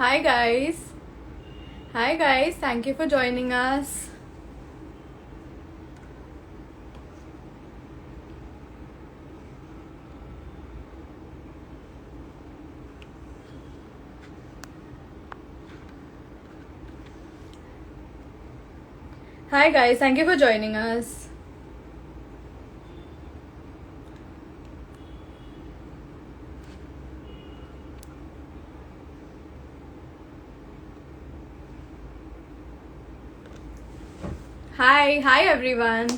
Hi guys. Hi guys. Thank you for joining us. Hi guys. Thank you for joining us. Hi everyone.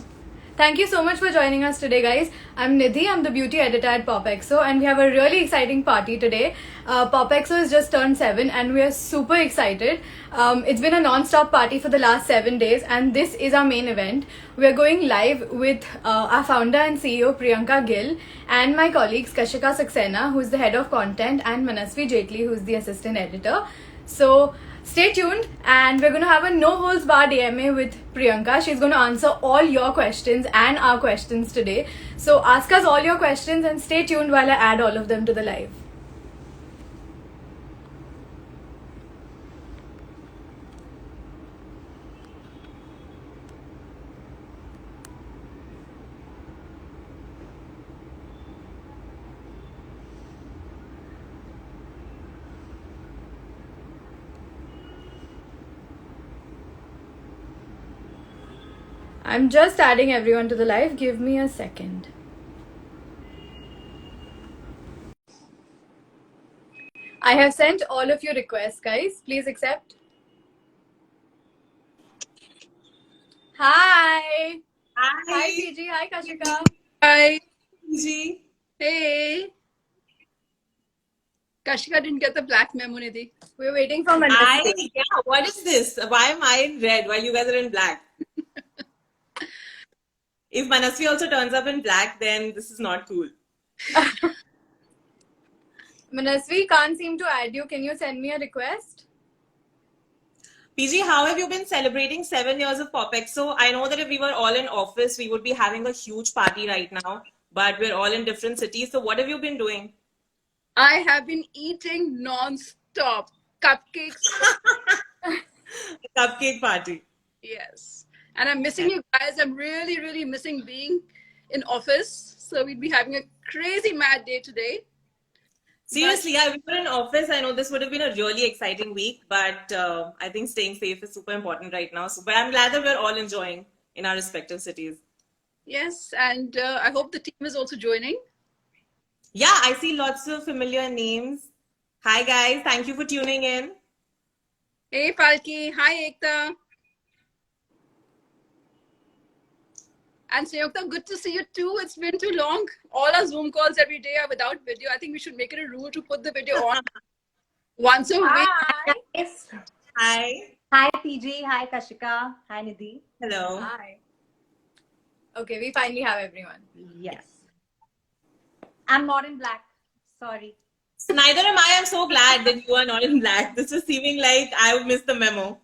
Thank you so much for joining us today, guys. I'm Nidhi, I'm the beauty editor at PopExo, and we have a really exciting party today. PopExo has just turned 7, and we are super excited. It's been a non stop party for the last 7 days, and this is our main event. We're going live with our founder and CEO Priyanka Gill, and my colleagues Kashika Saxena, who's the head of content, and Manasvi Jaitley, who's the assistant editor. So, stay tuned, and we're going to have a no holds barred AMA with Priyanka. She's going to answer all your questions and our questions today. So ask us all your questions and stay tuned while I add all of them to the live. I'm just adding everyone to the live. Give me a second. I have sent all of your requests, guys. Please accept. Hi. Hi, PG. Hi, Kashika. Hi. PG. Hey. Kashika didn't get the black memo, Nidhi. We're waiting for Manasvi. Yeah, what is this? Why am I in red while you guys are in black? If Manasvi also turns up in black, then this is not cool. Manasvi can't seem to add you. Can you send me a request? PG, how have you been celebrating 7 years of PopExo? I know that if we were all in office, we would be having a huge party right now, but we're all in different cities. So what have you been doing? I have been eating non-stop cupcakes. Cupcake party. Yes. And I'm missing you guys. I'm really, really missing being in office. So we'd be having a crazy mad day today. Seriously, yeah, we were in office. I know this would have been a really exciting week, but I think staying safe is super important right now. So, but I'm glad that we're all enjoying in our respective cities. Yes. And I hope the team is also joining. Yeah, I see lots of familiar names. Hi, guys. Thank you for tuning in. Hey, Falki. Hi, Ekta. And Sanyokta, good to see you too. It's been too long. All our Zoom calls every day are without video. I think we should make it a rule to put the video on once a week. Hi. Guys. Hi. Hi, PG. Hi, Kashika. Hi, Nidhi. Hello. Hi. Okay, we finally have everyone. Yes. I'm not in black. Sorry. Neither am I. I'm so glad that you are not in black. This is seeming like I missed the memo.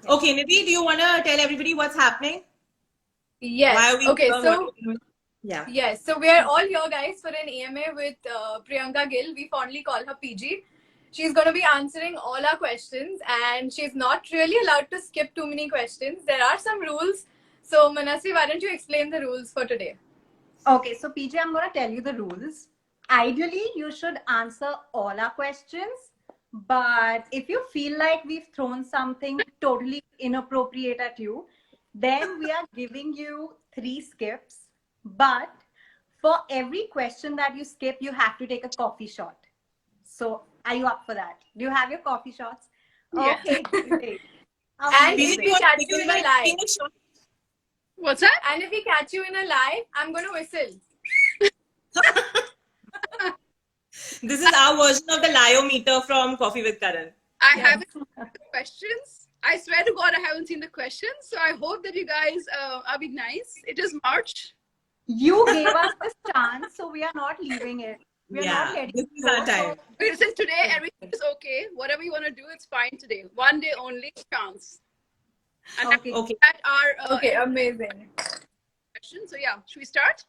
Okay, Nidhi, do you want to tell everybody what's happening? Yes. Why are we okay, here? so yeah. Yes, so we are all here, guys, for an AMA with Priyanka Gill. We fondly call her PG. She's going to be answering all our questions, and she's not really allowed to skip too many questions. There are some rules. So, Manasvi, why don't you explain the rules for today? Okay, so PG, I'm going to tell you the rules. Ideally, you should answer all our questions. But if you feel like we've thrown something totally inappropriate at you, then we are giving you 3 skips. But for every question that you skip, you have to take a coffee shot. So are you up for that? Do you have your coffee shots? Yes. Okay, great. And if we catch you in a live, What's that? And if we catch you in a live, I'm going to whistle. This is our version of the Lio-meter from Coffee with Karan. I haven't seen the questions. I swear to God, I haven't seen the questions. So I hope that you guys are being nice. It is March. You gave us this chance, so we are not leaving it. We are not letting this is our time. Since today everything is okay, whatever you want to do, it's fine today. One day only, chance. And Okay. At our Okay, amazing. question. So yeah, should we start?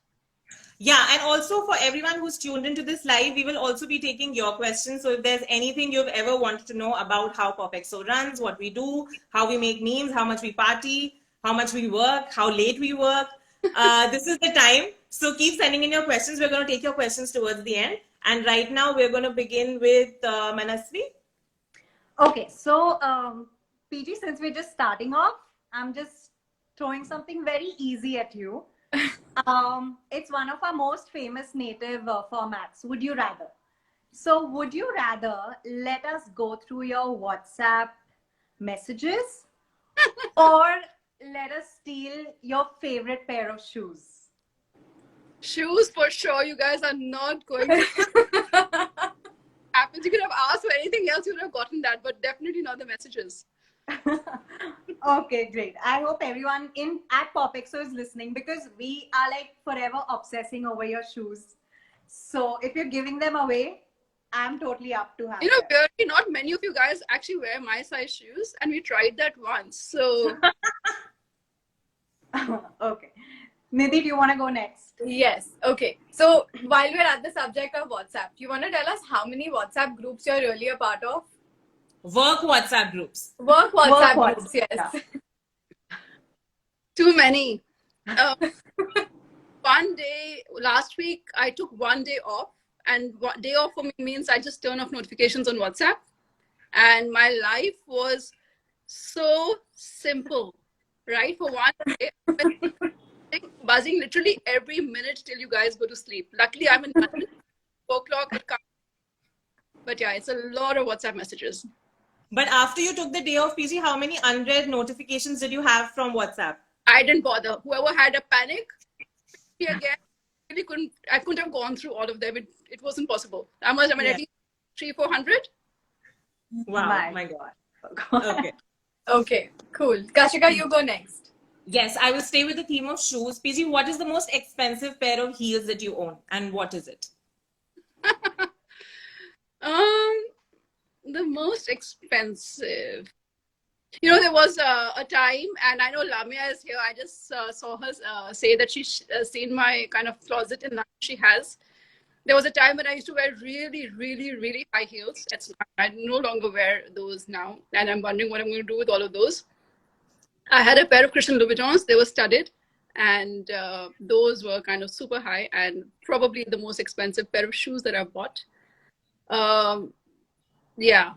Yeah, and also for everyone who's tuned into this live, we will also be taking your questions. So if there's anything you've ever wanted to know about how PopExo runs, what we do, how we make memes, how much we party, how much we work, how late we work, this is the time. So keep sending in your questions. We're going to take your questions towards the end. And right now, we're going to begin with Manasvi. Okay, so PG, since we're just starting off, I'm just throwing something very easy at you. It's one of our most famous native formats. Would you rather? So, would you rather let us go through your WhatsApp messages or let us steal your favorite pair of shoes? Shoes for sure. You guys are not going to happens. You could have asked for anything else, you would have gotten that, but definitely not the messages. Okay, great. I hope everyone in at PopExo is listening because we are like forever obsessing over your shoes. So if you're giving them away, I'm totally up to have You know, them. weirdly, not many of you guys actually wear my size shoes, and we tried that once. So Okay. Nidhi, do you want to go next? Yes. Okay. So while we're at the subject of WhatsApp, do you want to tell us how many WhatsApp groups you're really a part of? Work WhatsApp groups. Work WhatsApp Work groups, yes. WhatsApp. too many. One day last week, I took one day off, and one day off for me means I just turn off notifications on WhatsApp, and my life was so simple, right? For one day, buzzing literally every minute till you guys go to sleep. Luckily, I'm in London. 4 o'clock it comes. But yeah, it's a lot of WhatsApp messages. But after you took the day off, PG, how many unread notifications did you have from WhatsApp? I didn't bother. Whoever had a panic, again, I couldn't have gone through all of them. It wasn't possible. I mean, Yeah. at least 300-400. Wow, my God. Okay. Okay, cool. Kashika, you go next. Yes, I will stay with the theme of shoes. PG, what is the most expensive pair of heels that you own, and what is it? The most expensive. You know, there was a time, and I know Lamia is here. I just saw her say that she's seen my kind of closet, and she has. There was a time when I used to wear really, really, really high heels. I no longer wear those now, and I'm wondering what I'm going to do with all of those. I had a pair of Christian Louboutins. They were studded, and those were kind of super high, and probably the most expensive pair of shoes that I've bought. Yeah.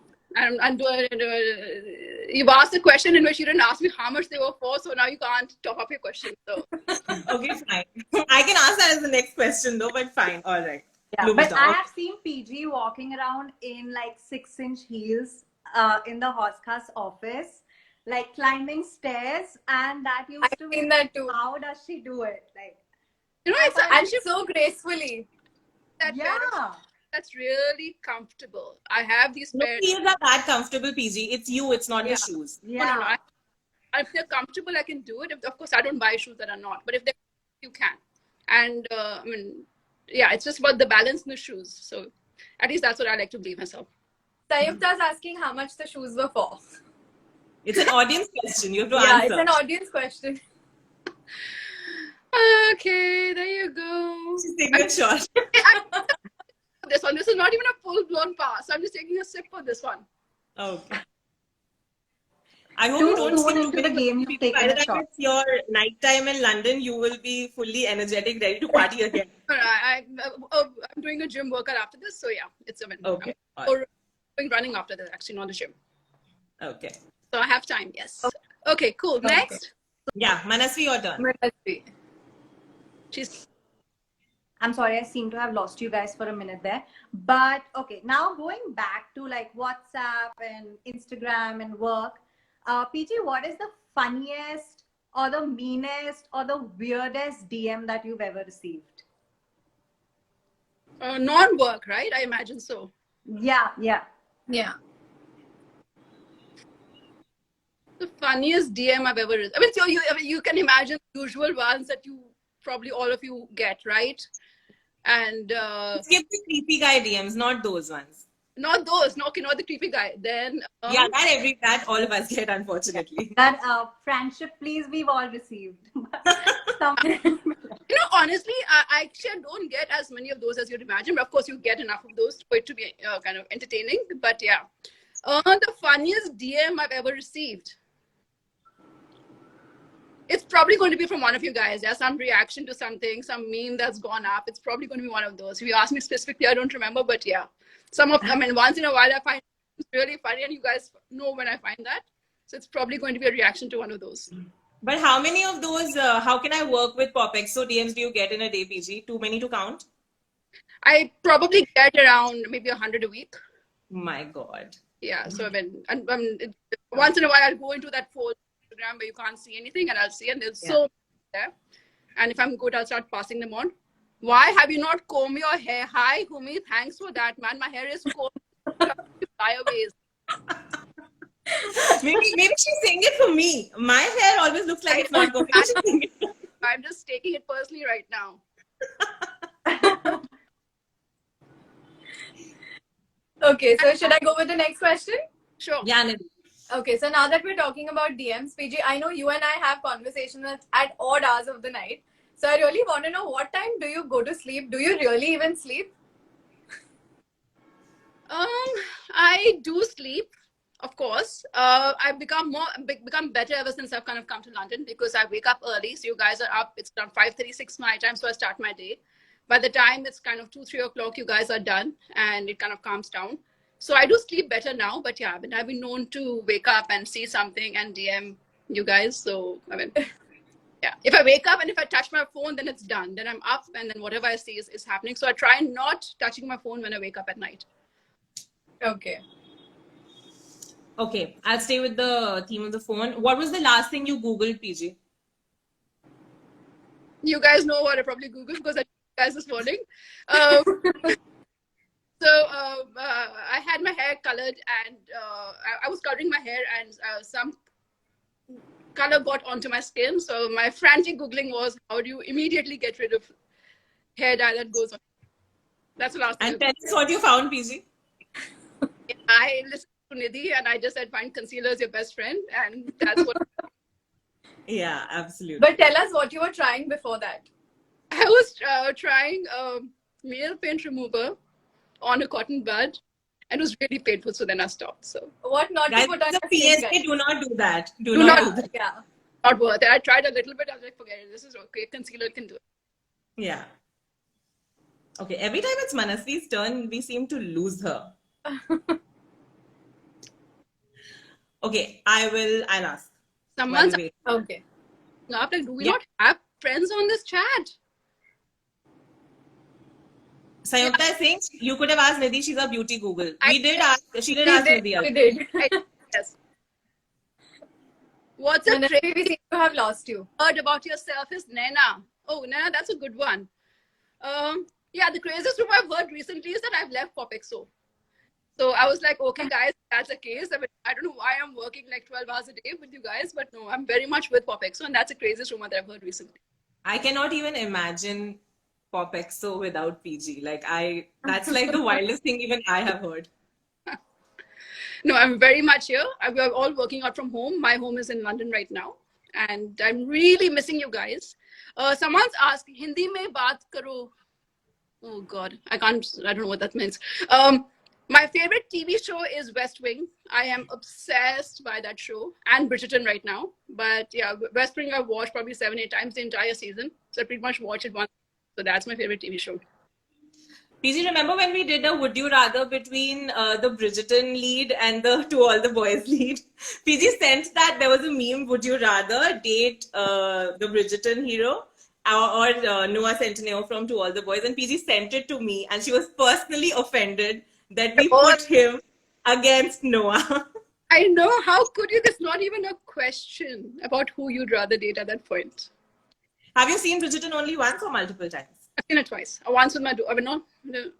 You've asked a question in which you didn't ask me how much they were for, so now you can't top up your question. So Okay, fine. I can ask that as the next question though, but fine. All right. Yeah, but I have seen PG walking around in like 6-inch heels in the Hoskas office, like climbing stairs, and that used I've to seen be. that too. How does she do it? Like, you know, And so gracefully. That's really comfortable. I have these No pairs. heels are that comfortable, PG. It's you, it's not the shoes. No. If they're comfortable, I can do it. Of course, I don't buy shoes that are not, but if they're, you can. And I mean, yeah, it's just about the balance in the shoes. So at least that's what I like to believe myself. Sayukta's asking how much the shoes were for. It's an audience question. You have to Yeah, answer. it's an audience question. Okay, there you go. She's taking a shot. This is not even a full-blown pass. I'm just taking a sip for this one. Okay. I hope you don't soon into the game you've taken by the a time shot. it's your night time in London, you will be fully energetic, ready to party again. I'm doing a gym workout after this, so yeah, it's a win. Okay. Or doing running after this, actually, not the gym. Okay. So I have time, yes. Okay, cool. Okay. Next. Yeah, Manasvi, your turn. I'm sorry, I seem to have lost you guys for a minute there. But okay, now going back to like WhatsApp and Instagram and work, PG, what is the funniest or the meanest or the weirdest DM that you've ever received? Non-work, right? I imagine so. Yeah. Yeah. The funniest DM I've ever received. I mean, so you can imagine the usual ones that you probably all of you get, right? And Skip the creepy guy DMs, not those ones. Not those. No, okay, not the creepy guy. Then Yeah, that all of us get, unfortunately. That friendship, please, we've all received. Someone- honestly, I actually don't get as many of those as you'd imagine. But of course, you get enough of those for it to be kind of entertaining. But yeah, the funniest DM I've ever received. It's probably going to be from one of you guys. There's some reaction to something, some meme that's gone up. It's probably going to be one of those. If you ask me specifically, I don't remember. But yeah, once in a while I find it's really funny, and you guys know when I find that. So it's probably going to be a reaction to one of those. But how many of those, how can I work with PopXo DMs do you get in a day, PG? Too many to count? I probably get around maybe 100 a week. My God. Yeah, so once in a while I'll go into that folder where you can't see anything, and I'll see, and there's so many there. And if I'm good, I'll start passing them on. Why have you not combed your hair? Hi, Humi, thanks for that, man. My hair is combed. Flyaways. Maybe she's saying it for me. My hair always looks like it's not going. I'm just taking it personally right now. Okay, so should I go with the next question? Sure. Yeah, Nidhi. Okay, so now that we're talking about DMs, PG, I know you and I have conversations at odd hours of the night. So I really want to know, what time do you go to sleep? Do you really even sleep? I do sleep, of course. I've become better ever since I've kind of come to London, because I wake up early. So you guys are up. It's around 5:36 my time, so I start my day. By the time it's kind of 2-3 o'clock, you guys are done, and it kind of calms down. So I do sleep better now. But yeah, I've been known to wake up and see something and DM you guys. So yeah, if I wake up and if I touch my phone, then it's done. Then I'm up, and then whatever I see is happening. So I try not touching my phone when I wake up at night. Okay. Okay, I'll stay with the theme of the phone. What was the last thing you Googled, PG? You guys know what I probably Googled, because I told you guys this morning. I had my hair colored, and I was coloring my hair, and some color got onto my skin. So my frantic Googling was, how do you immediately get rid of hair dye that goes on? That's the last thing. And tell us what you found, PG. I listened to Nidhi, and I just said, find concealer as your best friend. And that's what Yeah, absolutely. But tell us what you were trying before that. I was trying nail paint remover on a cotton bud, and it was really painful. So then I stopped. So What not Guys, to put on it's a your skin, PSA, guys. do not do that. Do not not do do that. Yeah. not worth it. I tried a little bit. I was like, forget it. This is okay. Concealer can do it. Yeah. Okay, every time it's Manasvi's turn, we seem to lose her. Okay, I'll ask. Someone's While we wait. Okay. like, do we Yeah. not have friends on this chat? Sayukta is saying you could have asked Nidhi, she's a beauty Google. She did We ask Nidhi. we also. did. Yes. What's a Manasvi, trick we seem to have lost you. heard about yourself is Naina? Oh, Naina, that's a good one. Yeah, the craziest rumor I've heard recently is that I've left PopXo. So I was like, okay, guys, that's the case. I don't know why I'm working like 12 hours a day with you guys, but no, I'm very much with PopXo, and that's the craziest rumor that I've heard recently. I cannot even imagine PopXo without PG. That's like the wildest thing even I have heard. No, I'm very much here. We're all working out from home. My home is in London right now, and I'm really missing you guys. Someone's asked, Hindi mein baat karo. Oh God, I don't know what that means. My favorite TV show is West Wing. I am obsessed by that show, and Bridgerton right now. But yeah, West Wing I've watched probably 7-8 times the entire season. So I pretty much watch it once. So that's my favorite TV show. PG, remember when we did a Would You Rather between the Bridgerton lead and the To All the Boys lead? PG sent that there was a meme, would you rather date the Bridgerton hero or Noah Centineo from To All the Boys? And PG sent it to me, and she was personally offended that we put him against Noah. I know. How could you? There's not even a question about who you'd rather date at that point. Have you seen Bridgerton only once or multiple times? I've seen it twice. Once with my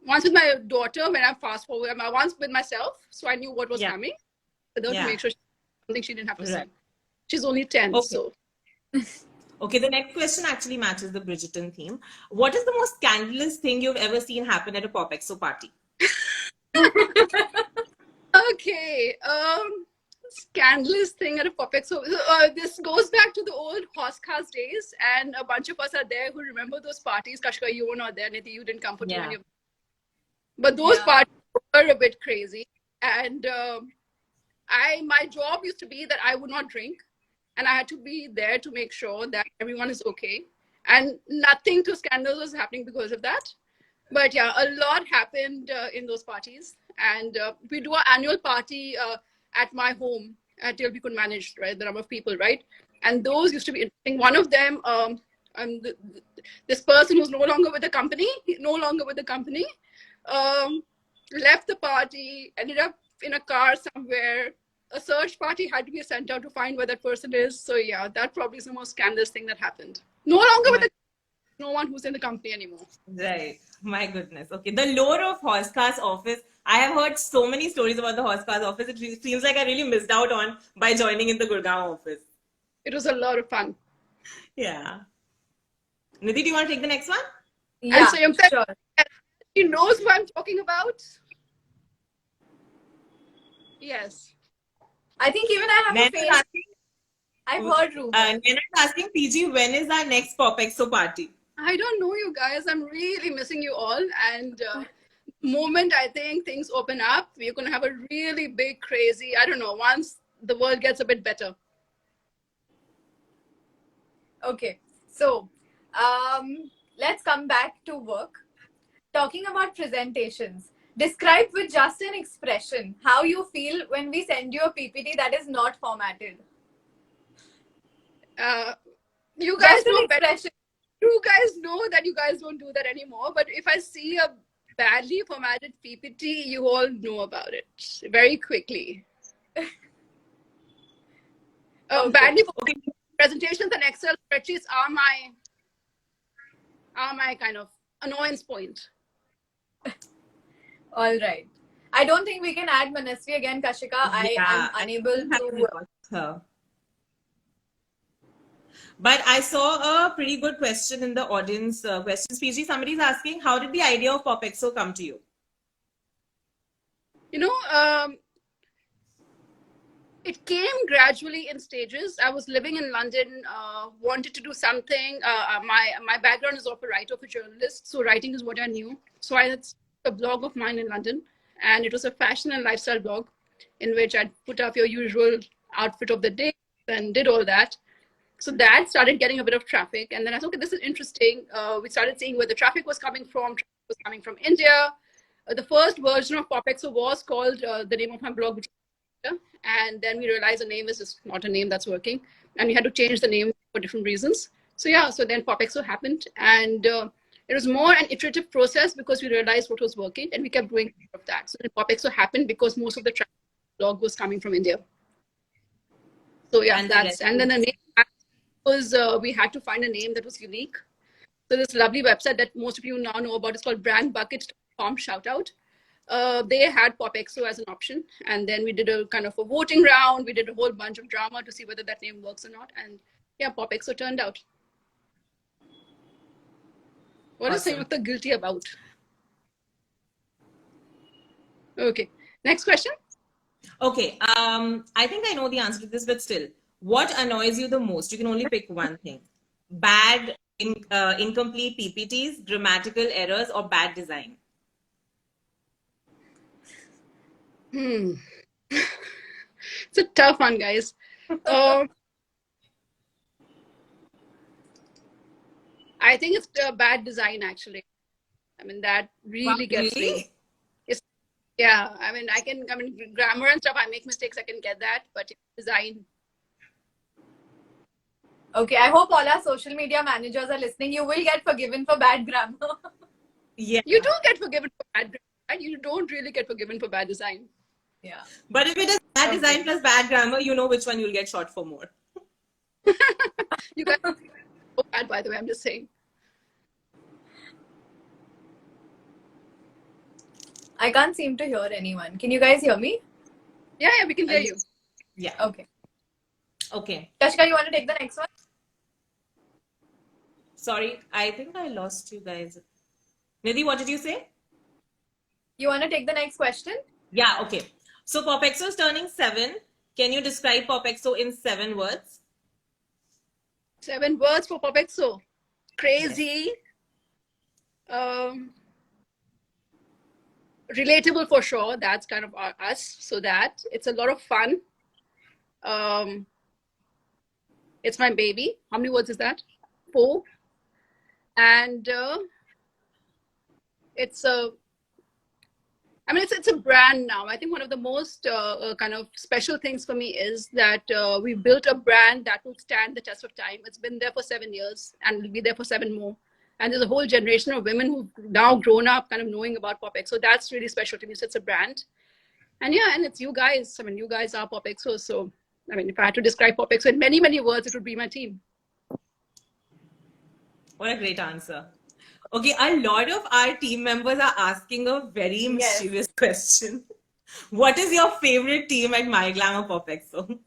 once with my daughter when I fast forward. Once with myself, so I knew what was coming. But to make sure something she didn't have to say. She's only 10, so. Okay, the next question actually matches the Bridgerton theme. What is the most scandalous thing you've ever seen happen at a PopXo party? Okay. Scandalous thing at a puppet. So this goes back to the old Hoskas days, and a bunch of us are there who remember those parties. Kashka, you were not there. Nidhi, you didn't come for too many of them. But those parties were a bit crazy. And my job used to be that I would not drink, and I had to be there to make sure that everyone is okay. And nothing too scandalous was happening because of that. But yeah, a lot happened in those parties, and we do our annual party at my home until we could manage, right, the number of people, right? And those used to be interesting. One of them, this person who's no longer with the company, um, left the party, ended up in a car somewhere. A search party had to be sent out to find where that person is. So yeah, that probably is the most scandalous thing that happened. No longer with the no one who's in the company anymore. Right. My goodness. Okay. The lore of Horsecar's office. I have heard so many stories about the Horsecar's office. It seems like I really missed out on by joining in the Gurgaon office. It was a lot of fun. Yeah. Nidhi, do you want to take the next one? Yeah, and so sure. He knows who I'm talking about. Yes. I think even I have a face. I've heard rumors. Nena is asking PG, when is our next Popexo party? I don't know, you guys. I'm really missing you all. And moment I think things open up, we're going to have a really big, crazy, I don't know, once the world gets a bit better. Okay, so let's come back to work. Talking about presentations, describe with just an expression how you feel when we send you a PPT that is not formatted. You guys Just an know better. expression. You guys know that you guys don't do that anymore. But if I see a badly formatted PPT, you all know about it very quickly. Okay. Badly formatted presentations and Excel spreadsheets are my kind of annoyance point. All right. I don't think we can add Manasvi again, Kashika. I am unable to. But I saw a pretty good question in the audience questions. PG, somebody's asking, how did the idea of Popexo come to you? You know, it came gradually in stages. I was living in London, wanted to do something. My background is of a writer, of a journalist, so writing is what I knew. So I had a blog of mine in London, and it was a fashion and lifestyle blog in which I'd put up your usual outfit of the day and did all that. So that started getting a bit of traffic, and then I thought, okay, this is interesting. We started seeing where the traffic was coming from. Traffic was coming from India. The first version of Popexo was called the name of my blog, which was India. And then we realized the name is just not a name that's working, and we had to change the name for different reasons. So yeah, so then Popexo happened, and it was more an iterative process because we realized what was working, and we kept doing more of that. So then Popexo happened because most of the traffic blog was coming from India. So yeah, and then the name was we had to find a name that was unique. So this lovely website that most of you now know about is called brandbucket.com, shout out. They had Popexo as an option, and then we did a kind of a voting round. We did a whole bunch of drama to see whether that name works or not, and yeah, Popexo turned out. What is Sayukta guilty about? Okay, next question. Okay, I think I know the answer to this, but still, what annoys you the most? You can only pick one thing. Bad, incomplete PPTs, grammatical errors, or bad design? It's a tough one, guys. I think it's bad design, actually. I mean, that really gets me. Yeah, I mean, grammar and stuff, I make mistakes, I can get that, but design. Okay, I hope all our social media managers are listening. You will get forgiven for bad grammar. Yeah. You do get forgiven for bad grammar, right? You don't really get forgiven for bad design. Yeah. But if it is bad design plus bad grammar, you know which one you'll get shot for more. You guys are so bad, by the way, I'm just saying. I can't seem to hear anyone. Can you guys hear me? Yeah, we can hear you. Yeah. Okay. Okay. Kashika, you want to take the next one? Sorry, I think I lost you guys. Nidhi, what did you say? You want to take the next question? Yeah, okay. So Popexo is turning 7. Can you describe Popexo in 7 words? 7 words for Popexo. Crazy. Relatable for sure. That's kind of us. So that it's a lot of fun. It's my baby. How many words is that? 4. And it's a it's a brand now. I think one of the most kind of special things for me is that we built a brand that will stand the test of time. It's been there for 7 years and will be there for 7 more. And there's a whole generation of women who've now grown up kind of knowing about PopX. So that's really special to me. So it's a brand. And yeah, and it's you guys. I mean, you guys are PopXO. So, I mean, if I had to describe PopXO in many, many words, it would be my team. What a great answer. Okay, a lot of our team members are asking a very mischievous question. What is your favorite team at My Glamour Popexo?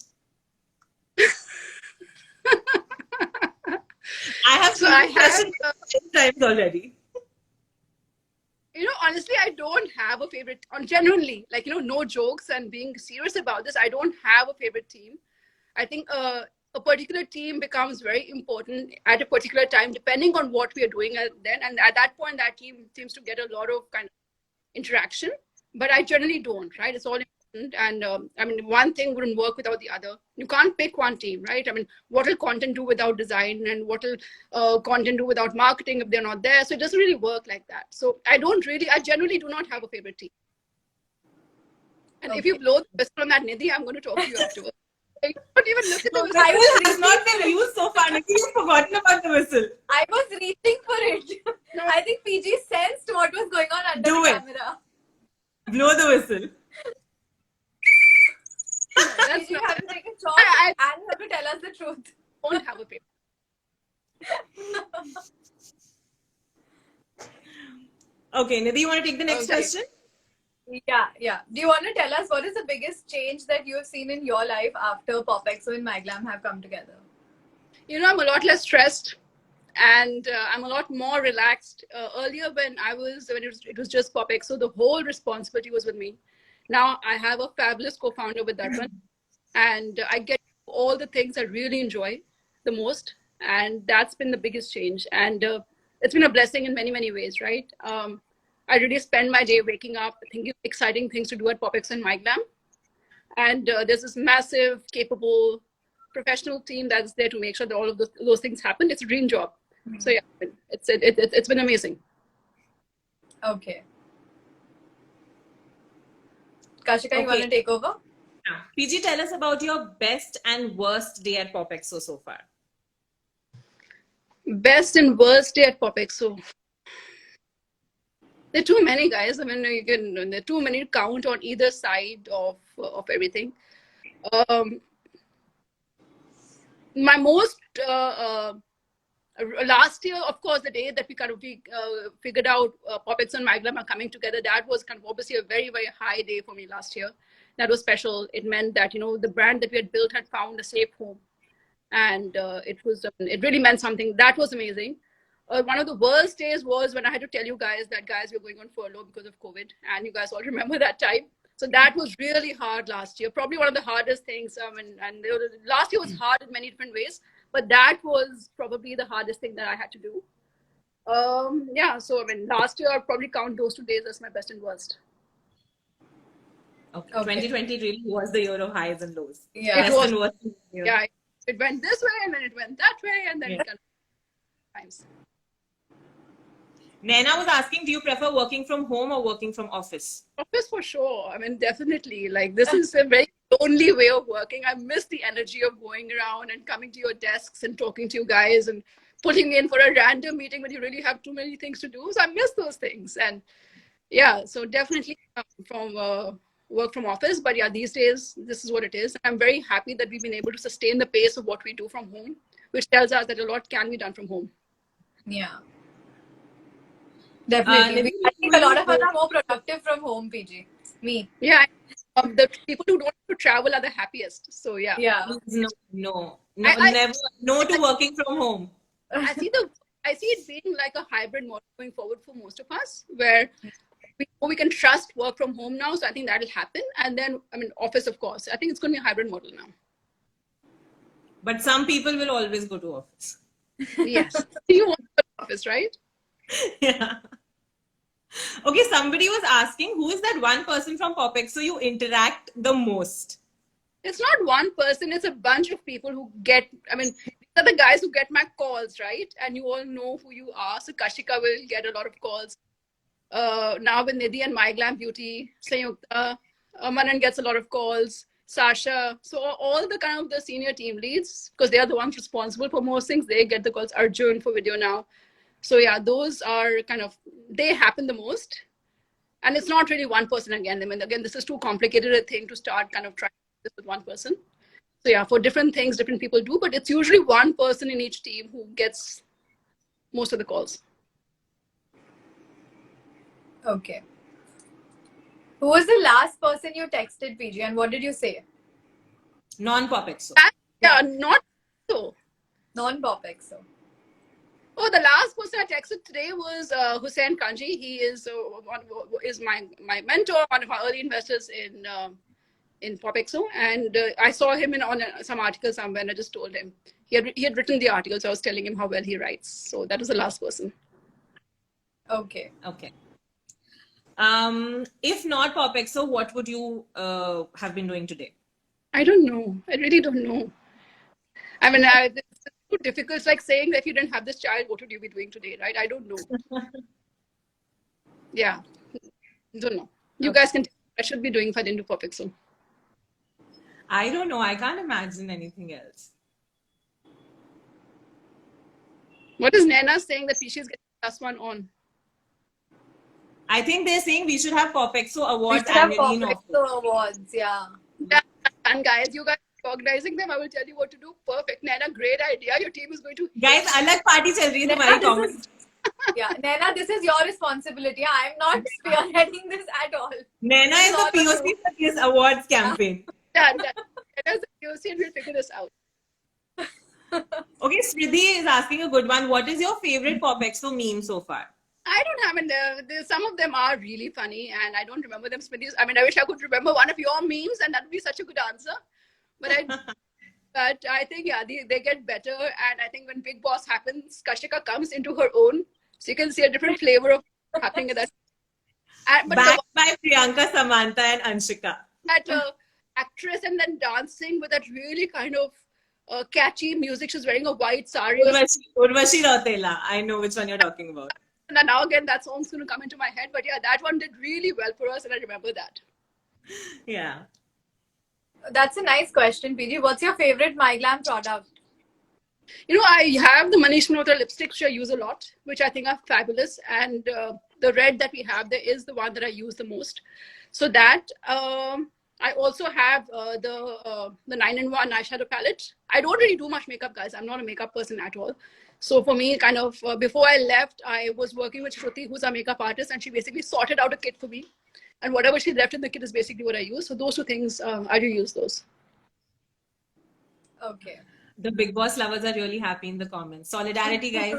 I have So I have, times already. Honestly, I don't have a favorite. Genuinely, like, no jokes and being serious about this, I don't have a favorite team. I think a particular team becomes very important at a particular time, depending on what we are doing then. And at that point, that team seems to get a lot of kind of interaction. But I generally don't, right? It's all important. And I mean, one thing wouldn't work without the other. You can't pick one team, right? I mean, what will content do without design, and what will content do without marketing if they're not there? So it doesn't really work like that. So I generally do not have a favorite team. And if you blow the whistle on that, Nidhi, I'm going to talk to you afterwards. I don't even look at the whistle. I was not been used so far. Nidhi, you've forgotten about the whistle. I was reaching for it. No. I think PG sensed what was going on under Do the it. camera. Blow the whistle. That's PG, you not, have to take a shot I and you have to tell us the truth. don't have a favorite. Okay, Nidhi, you want to take the next Okay. question? Yeah. Do you want to tell us what is the biggest change that you have seen in your life after PopXO and MyGlam have come together? I'm a lot less stressed, and I'm a lot more relaxed. Earlier, when it was just PopX, so the whole responsibility was with me. Now I have a fabulous co-founder with that one, and I get all the things I really enjoy the most, and that's been the biggest change. And it's been a blessing in many, many ways, right? I really spend my day waking up thinking of exciting things to do at PopX and MyGlam. And there's this massive, capable, professional team that's there to make sure that all of those things happen. It's a dream job. So yeah, it's been amazing. Okay. Kashika, you Okay. want to take over? Yeah. PG, tell us about your best and worst day at Popexo so far. Best and worst day at PopX. So there are too many, guys. I mean, there are too many to count on either side of everything. My most last year, of course, the day that we figured out PopX and MyGlam are coming together, that was kind of obviously a very, very high day for me last year. That was special. It meant that the brand that we had built had found a safe home, and it really meant something. That was amazing. One of the worst days was when I had to tell you guys that we're going on furlough because of COVID, and you guys all remember that time. So that was really hard last year. Probably one of the hardest things. Last year was hard in many different ways, but that was probably the hardest thing that I had to do. So I mean, last year I'd probably count those 2 days as my best and worst. Okay. 2020 really was the year of highs and lows. Yeah. Best and worst year. Yeah, it went this way and then it went that way and then it kind of times. Naina was asking, do you prefer working from home or working from office? Office for sure. I mean, definitely. Like, this is a very lonely way of working. I miss the energy of going around and coming to your desks and talking to you guys and putting in for a random meeting when you really have too many things to do. So I miss those things. And yeah, so definitely from work from office. But yeah, these days, this is what it is. I'm very happy that we've been able to sustain the pace of what we do from home, which tells us that a lot can be done from home. Yeah. Definitely. I think a lot of us are more productive from home, PG. Me. Yeah. The people who don't have to travel are the happiest. So yeah. Yeah. No, I- never. No to working from home. I see it being like a hybrid model going forward for most of us, where we can trust work from home now. So I think that'll happen. And then, I mean, office, of course. I think it's going to be a hybrid model now. But some people will always go to office. Yes. You want to go to office, right? Yeah. Okay, somebody was asking, who is that one person from PopExo you interact the most? It's not one person, it's a bunch of people who get, I mean, these are the guys who get my calls, right? And you all know who you are. So Kashika will get a lot of calls. Now with Nidhi and My Glam Beauty, Sanyukta, Manan gets a lot of calls, Sasha. So all the kind of the senior team leads, because they are the ones responsible for most things, they get the calls. Arjun for video now. So yeah, those are kind of, they happen the most. And it's not really one person again. I mean, again, this is too complicated a thing to start kind of trying this with one person. So yeah, for different things, different people do, but it's usually one person in each team who gets most of the calls. Okay. Who was the last person you texted, PG, and what did you say? Non-PopExo. Yeah, not so. Non-PopExo. Oh, the last person I texted today was Hussein Kanji. He is my mentor, one of our early investors in PopExo, and I saw him on some article somewhere, and I just told him he had written the article, so I was telling him how well he writes. So that was the last person. Okay. Okay. If not PopExo, what would you have been doing today? I don't know. I really don't know. I mean, it's too difficult. It's like saying that if you didn't have this child, what would you be doing today, right? I don't know. Yeah, don't know. You guys can tell me what I should be doing if I didn't do PopExo. I don't know. I can't imagine anything else. What is Naina saying that Pishi is getting +1 on? I think they're saying we should have PopExo We awards should have annually in office. PopExo awards, yeah. Yeah, and guys, you guys are organizing them. I will tell you what to do. Perfect. Naina, great idea. Your team is going to... Guys, alag party chal rahi hai tumhari comment. Yeah, Naina, this is your responsibility. I'm not spearheading this at all. Naina is the POC for this awards campaign. Done. Naina's the POC and we'll figure this out. Okay, Sridhi is asking a good one. What is your favorite PopExo meme so far? I don't have, and some of them are really funny, and I don't remember them. I mean, I wish I could remember one of your memes, and that would be such a good answer. But I think, yeah, they get better. And I think when Big Boss happens, Kashika comes into her own. So you can see a different flavor of happening at that. Backed by Priyanka, Samantha, and Anshika. That actress and then dancing with that really kind of catchy music. She's wearing a white sari. Urvashi Rautela. I know which one you're talking about. And now again, that song's going to come into my head. But yeah, that one did really well for us, and I remember that. Yeah. That's a nice question, PG. What's your favorite My Glam product? You know, I have the Manish Malhotra lipsticks, which I use a lot, which I think are fabulous. And the red that we have there is the one that I use the most. So that, I also have the 9-in-1 eyeshadow palette. I don't really do much makeup, guys. I'm not a makeup person at all. So for me, kind of, before I left, I was working with Shruti, who's a makeup artist, and she basically sorted out a kit for me. And whatever she left in the kit is basically what I use. So those two things, I do use those. Okay. The Big Boss lovers are really happy in the comments. Solidarity, guys.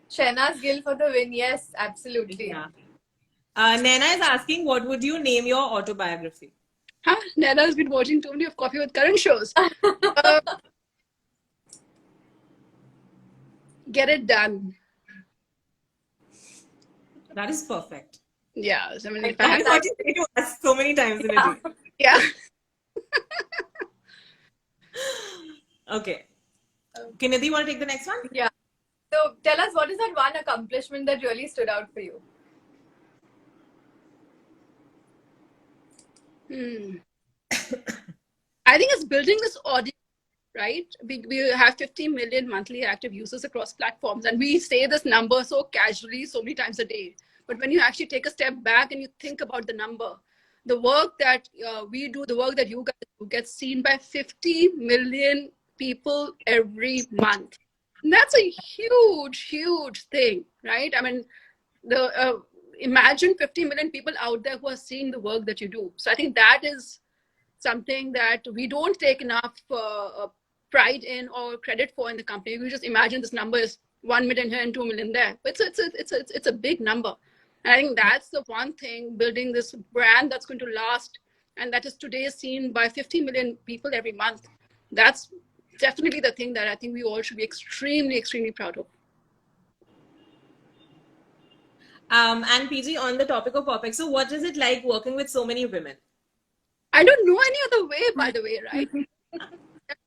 Shehnaaz Gill for the win. Yes, absolutely. Yeah. Naina is asking, what would you name your autobiography? Huh? Naina has been watching too many of Coffee with Karan shows. Get it done. That is perfect. Yeah. I mean, if That I is what you say to us so many times in a day. yeah. Okay. Nidhi, want to take the next one? Yeah. So tell us, what is that one accomplishment that really stood out for you? I think it's building this audience, right? We have 50 million monthly active users across platforms, and we say this number so casually so many times a day. But when you actually take a step back and you think about the number, the work that we do, the work that you guys do gets seen by 50 million people every month. And that's a huge, huge thing, right? I mean, imagine 50 million people out there who are seeing the work that you do. So I think that is something that we don't take enough pride in or credit for in the company. We just imagine this number is 1 million here and 2 million there. But it's a big number. And I think that's the one thing, building this brand that's going to last, and that is today seen by 50 million people every month. That's definitely the thing that I think we all should be extremely, extremely proud of. And PG, on the topic of PopX, so what is it like working with so many women? I don't know any other way, by the way, right?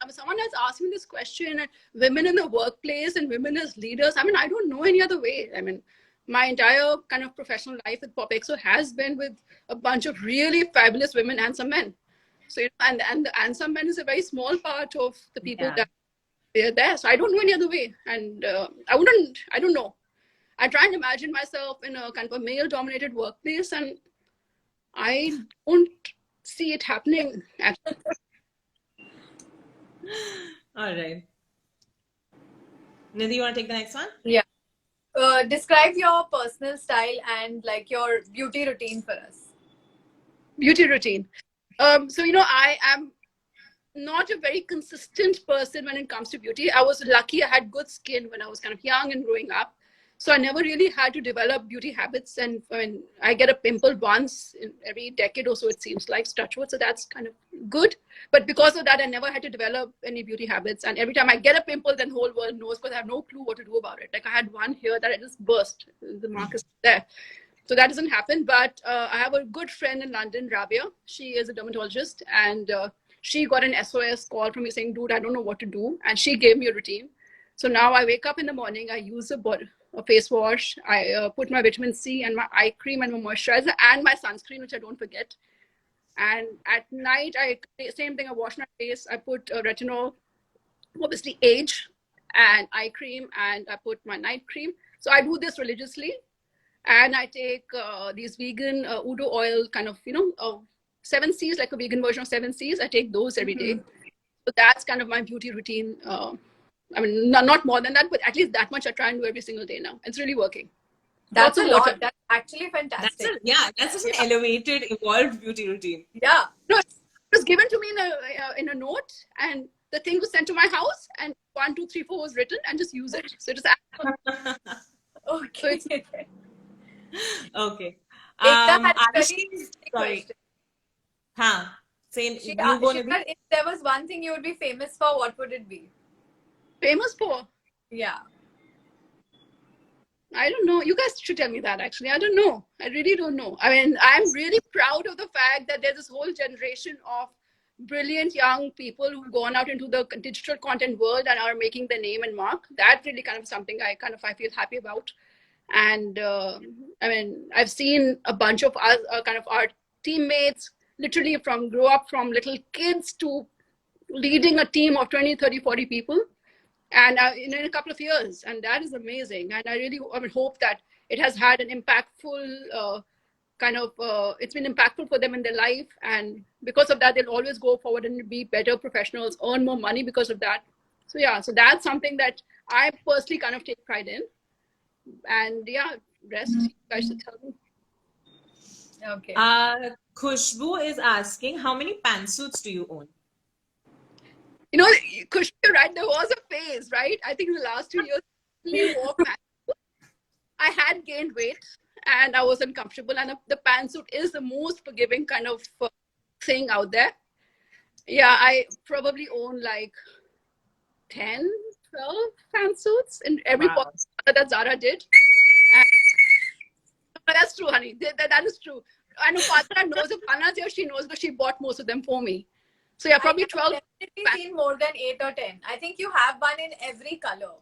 Someone has asked me this question, women in the workplace and women as leaders. I mean, I don't know any other way. I mean, my entire kind of professional life with PopXO has been with a bunch of really fabulous women and some men. So, and some men is a very small part of the people that they're there. So I don't know any other way. And I don't know. I try and imagine myself in a kind of a male-dominated workplace, and I don't see it happening. All right. Nidhi, you want to take the next one? Yeah. Describe your personal style and like your beauty routine for us. Beauty routine. So, I am not a very consistent person when it comes to beauty. I was lucky I had good skin when I was kind of young and growing up. So I never really had to develop beauty habits. And when I get a pimple once in every decade or so, it seems like, touch wood. So that's kind of good. But because of that, I never had to develop any beauty habits. And every time I get a pimple, then the whole world knows, because I have no clue what to do about it. Like I had one here that I just burst. The mark is there. So that doesn't happen. But I have a good friend in London, Rabia. She is a dermatologist. And she got an SOS call from me saying, dude, I don't know what to do. And she gave me a routine. So now I wake up in the morning, I use a face wash, I put my vitamin C and my eye cream and my moisturizer and my sunscreen, which I don't forget. And at night, same thing, I wash my face, I put retinol, obviously age, and eye cream, and I put my night cream. So I do this religiously. And I take these vegan Udo oil kind of, 7 C's, like a vegan version of 7 C's. I take those every day. So that's kind of my beauty routine. I mean, not more than that, but at least that much I try and do every single day now. It's really working. That's a lot. That's actually fantastic. That's such an elevated, evolved beauty routine. Yeah. No, it was given to me in a note, and the thing was sent to my house, and 1, 2, 3, 4 was written, and just use it. So just okay. Okay. Ekta had a Arushi, very sorry. question. Say, She you go, said, Nidhi. if there was one thing you would be famous for, what would it be? famous for. Yeah. I don't know. You guys should tell me that, actually. I don't know. I really don't know. I mean, I'm really proud of the fact that there's this whole generation of brilliant young people who've gone out into the digital content world and are making their name and mark. That really kind of something I feel happy about. And I mean, I've seen a bunch of us, kind of our teammates, literally grow up from little kids to leading a team of 20, 30, 40 people. And in a couple of years, and that is amazing. And I really hope that it has had an impactful it's been impactful for them in their life, and because of that, they'll always go forward and be better professionals, earn more money because of that. So yeah, so that's something that I personally kind of take pride in. And yeah, rest you guys should tell me. Okay. Khushbu is asking, how many pantsuits do you own? Kush, you're right. There was a phase, right? I think in the last 2 years, I had gained weight and I was uncomfortable. And the pantsuit is the most forgiving kind of thing out there. Yeah, I probably own like 10, 12 pantsuits in every part that Zara did. And that's true, honey. That is true. I know Patra knows if Anna's here, she knows because she bought most of them for me. So yeah, probably 12. I've definitely seen more than 8 or 10. I think you have one in every color.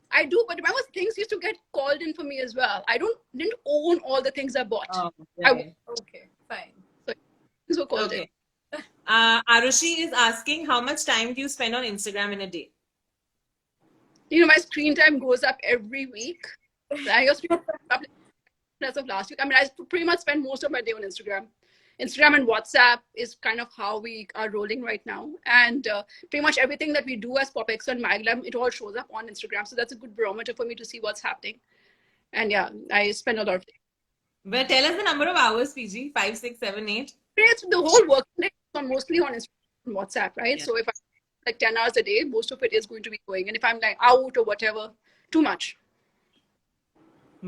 I do, but remember, things used to get called in for me as well. I didn't own all the things I bought. Oh, okay. Okay, fine. So things were called in. Arushi is asking, how much time do you spend on Instagram in a day? My screen time goes up every week. I used to as of last week. I mean, I pretty much spend most of my day on Instagram. Instagram and WhatsApp is kind of how we are rolling right now. And pretty much everything that we do as PopXO and MyGlam, it all shows up on Instagram. So that's a good barometer for me to see what's happening. And yeah, I spend a lot of time. Well, tell us the number of hours, PG. 5, 6, 7, 8. It's the whole work day is mostly on Instagram and WhatsApp, right? Yeah. So if I like 10 hours a day, most of it is going to be going. And if I'm like out or whatever, too much.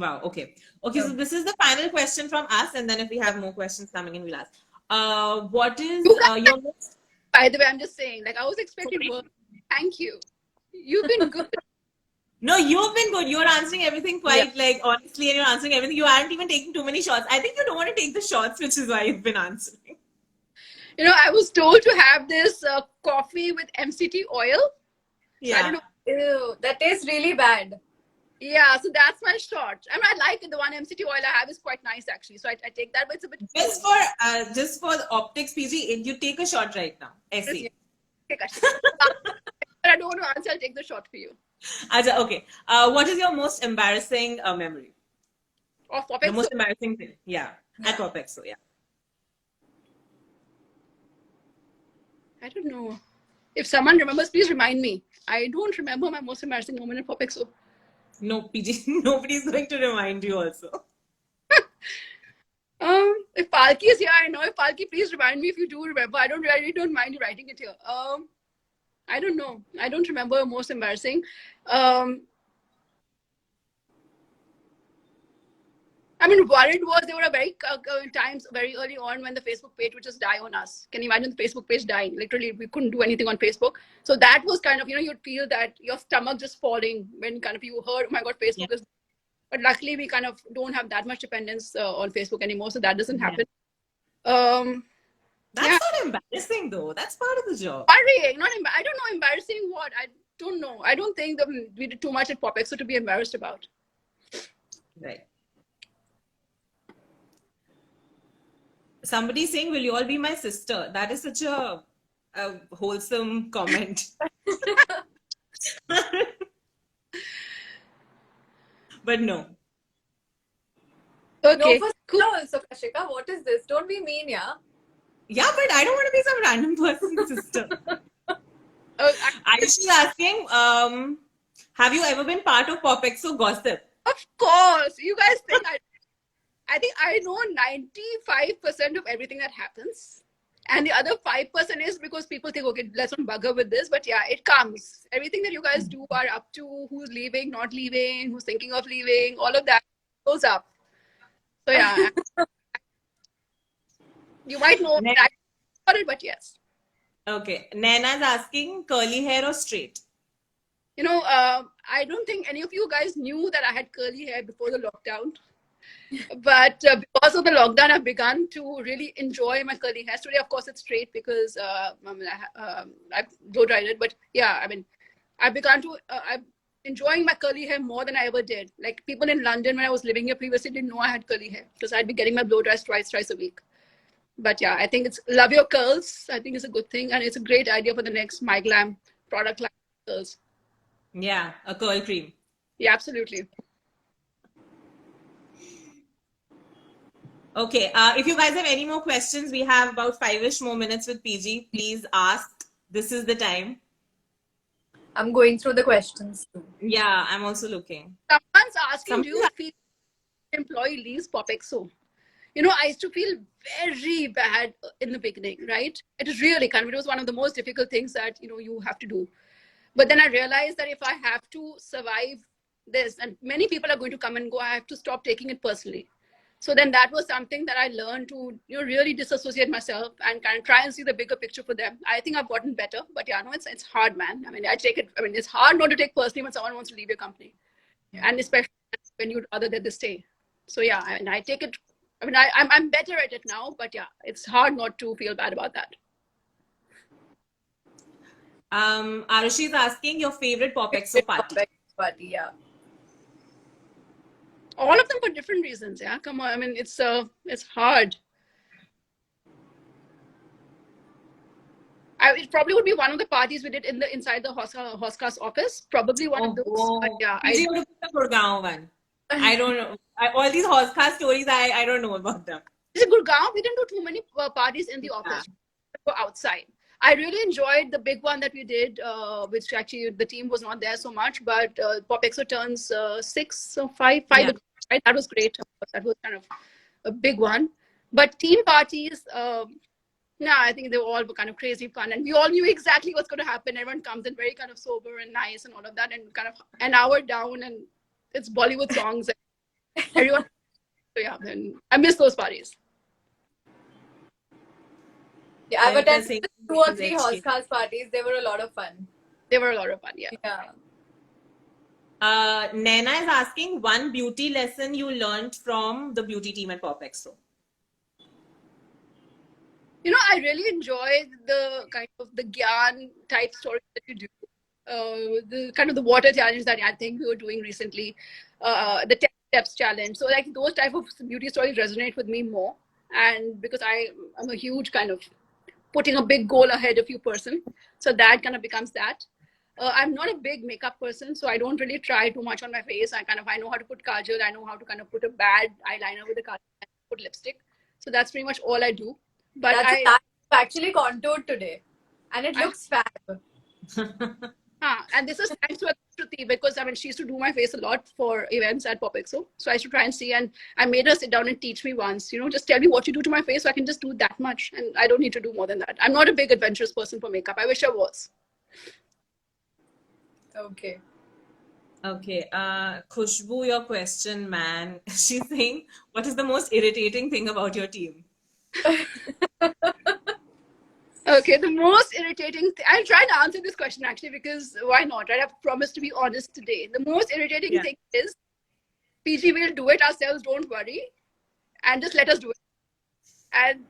Wow. Okay. Okay. So this is the final question from us, and then if we have more questions coming in, we'll ask. What is You guys, your most? by the way, I'm just saying, like I was expecting work. Thank you. You've been good. No, you've been good. You're answering everything quite like honestly, and you're answering everything. You aren't even taking too many shots. I think you don't want to take the shots, which is why you've been answering. You know, I was told to have this coffee with MCT oil. So I don't know. Ew, that tastes really bad. Yeah, so that's my shot. I mean, I like it. The one MCT oil I have is quite nice actually. So I take that, but it's a bit Just for the optics, PG, you take a shot right now. SC. but I don't want to answer. I'll take the shot for you. Aja, okay. What is your most embarrassing memory? Of The most embarrassing thing. Yeah. At Popexo, yeah. I don't know. If someone remembers, please remind me. I don't remember my most embarrassing moment at Popexo. No, PG, nobody's going to remind you also. If Palki is here, I know. If Palki, please remind me if you do remember. I really don't mind you writing it here. I don't know. I don't remember most embarrassing. I mean, what it was, there were very times very early on when the Facebook page would just die on us. Can you imagine the Facebook page dying? Literally, we couldn't do anything on Facebook. So that was kind of, you'd feel that your stomach just falling when kind of you heard, oh my God, Facebook is. But luckily, we kind of don't have that much dependence on Facebook anymore. So that doesn't happen. That's not embarrassing though. That's part of the job. Worrying, I don't know, embarrassing what? I don't know. I don't think that we did too much at Popexo to be embarrassed about. Right. Somebody saying, will you all be my sister? That is such a wholesome comment. But no. Okay. No, for also, Kashika, what is this? Don't be mean, yeah? Yeah, but I don't want to be some random person's sister. Ayush is asking, have you ever been part of Popexo gossip? Of course. You guys think I think I know 95% of everything that happens. And the other 5% is because people think, okay, let's not bug her with this. But yeah, it comes. Everything that you guys do are up to who's leaving, not leaving, who's thinking of leaving, all of that goes up. So yeah. You might know that about it, but yes. Okay. Naina's asking, curly hair or straight? I don't think any of you guys knew that I had curly hair before the lockdown. But because of the lockdown, I've begun to really enjoy my curly hair. Today, of course, it's straight because I've blow dried it. But yeah, I mean, I've begun to, I'm enjoying my curly hair more than I ever did. Like people in London, when I was living here previously, didn't know I had curly hair because I'd be getting my blow dries twice a week. But yeah, I think it's love your curls. I think it's a good thing. And it's a great idea for the next My Glam product line curls. Yeah, a curl cream. Yeah, absolutely. Okay, if you guys have any more questions, we have about 5-ish more minutes with PG. Please ask. This is the time. I'm going through the questions too. Yeah, I'm also looking. Someone's asking, do you feel employee leaves Popexo? I used to feel very bad in the beginning, right? It is really kind of, it was one of the most difficult things that, you have to do. But then I realized that if I have to survive this, and many people are going to come and go, I have to stop taking it personally. So then that was something that I learned to, really disassociate myself and kind of try and see the bigger picture for them. I think I've gotten better, but yeah, no, it's hard, man. I mean, it's hard not to take personally when someone wants to leave your company. Yeah. And especially when you'd rather that they stay. So yeah, I take it. I mean, I'm better at it now, but yeah, it's hard not to feel bad about that. Arushi is asking your favorite Popexo party. Party, yeah. All of them for different reasons. Yeah, come on. I mean, it's hard. It probably would be one of the parties we did inside the Hoskas office. Probably one of those. But yeah, you would have put the Gurgaon one. I don't know. All these Hoskas stories, I don't know about them. In Gurgaon, we didn't do too many parties in the office. We were outside. I really enjoyed the big one that we did, which actually the team was not there so much, but Popexo turns 6 or 5. Yeah. Right? That was great. That was kind of a big one. But team parties, No, I think they were all kind of crazy fun, and we all knew exactly what's going to happen. Everyone comes in very kind of sober and nice and all of that, and kind of an hour down, and it's Bollywood songs. And everyone, so yeah, and I miss those parties. Yeah, I've Priyanka attended saying 2 or 3 let's horse check. cars parties. They were a lot of fun. They were a lot of fun, yeah. Yeah. Naina is asking one beauty lesson you learned from the beauty team at Pop Expo. You know, I really enjoy the kind of the Gyan type stories that you do. The kind of the water challenge that I think we were doing recently, the 10 steps challenge. So like those type of beauty stories resonate with me more. And because I'm a huge kind of putting a big goal ahead of you person. So that kind of becomes that. I'm not a big makeup person, so I don't really try too much on my face. I know how to put kajal. I know how to kind of put a bad eyeliner with a kajal and put lipstick. So that's pretty much all I do. But That's I actually contoured today. And it I looks fab. and this is thanks to Shruti because I mean she used to do my face a lot for events at Popexo. So I used to try and see, and I made her sit down and teach me once. You know, just tell me what you do to my face, so I can just do that much, and I don't need to do more than that. I'm not a big adventurous person for makeup. I wish I was. Okay. Okay, Khushbu, your question, man. She's saying, what is the most irritating thing about your team? Okay, the most irritating thing. I'll try to answer this question actually because why not? Right? I've promised to be honest today. The most irritating thing is PG will do it ourselves, don't worry, and just let us do it. And